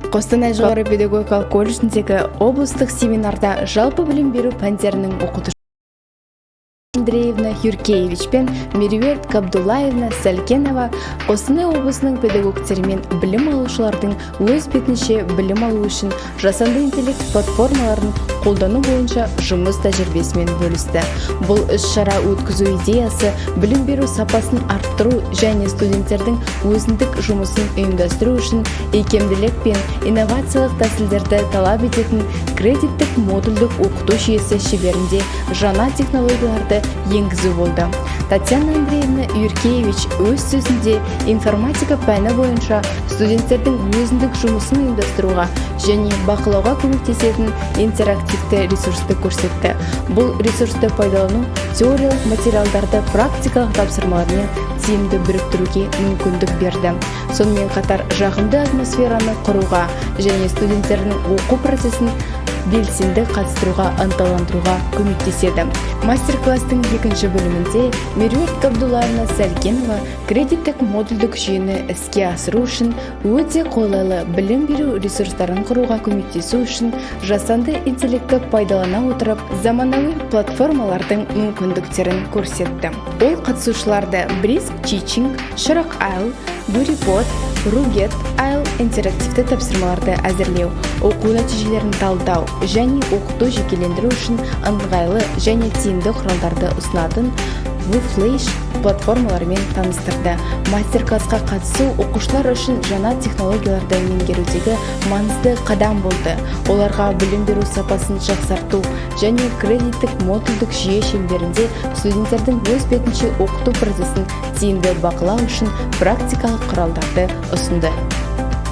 Қостанай жоғары педагогикалық колледжіндегі облыстық семинарда жалпы білім беру пәндерінің оқытушысы Андреевна Юркевич пен Меруерт Габдуллаевна Сәлкенова Қостанай облысының педагогтерімен білім алушылардың өз бетінше білім алу үшін жасанды интеллект платформаларын қолдану бойынша жұмыс тәжірибесімен бөлісті. Бұл іс-шара өткізу идеясы білім беру сапасын арттыру және студенттердің өзіндік жұмысын ұйымдастыру үшін икемділік пен инновациялық тәсілдерді талап ететін кредиттік модульдік оқыту жүйесі шеңберінде жаңа технологияларды енгізу болды. Татьяна Андреевна Юркевич өз сөзінде информатика пәні бойынша студенттердің өзіндік жұмысын ұйымдастыруға және бақылауға көмектесетін интерактивті ресурсты көрсетті. Бұл ресурсты пайдалану теориялық материалдарды практикалық тапсырмалармен тиімді біріктіруге мүмкіндік берді. Сонымен қатар жағымды атмосфераны құруға және студенттердің оқу процесін белсенді қатыстыруға ынталандыруға көмектеседі. Мастер-класстың екінші бөлімінде Меруерт Габдуллаевна Сәлкенова кредиттік модульдік жүйені іске асыру үшін өте қолайлы білім беру ресурстарын құруға көмектесу үшін жасанды интеллектті пайдалана отырып заманауи платформалардың мүмкіндіктерін көрсетті. Ол қатысушыларды Brisk Teaching, Шырақ Айл, Гурипод, Ругет Айл интерактивті тапсырмаларды әзірлеу, оқу нәтижелерін талдау және оқыту жекелендіру үшін ыңғайлы және тиімді құралдарды ұсынатын WooFlash платформаларымен таныстырды. Мастер-классқа қатысу оқушылар үшін жаңа технологияларды меңгерудегі маңызды қадам болды. Оларға білім беру сапасын жақсарту және кредиттік модульдік жүйе шеңберінде студенттердің өз бетінше оқыту процесін тиімді бақылау үшін практикалық құралдарды ұсынды.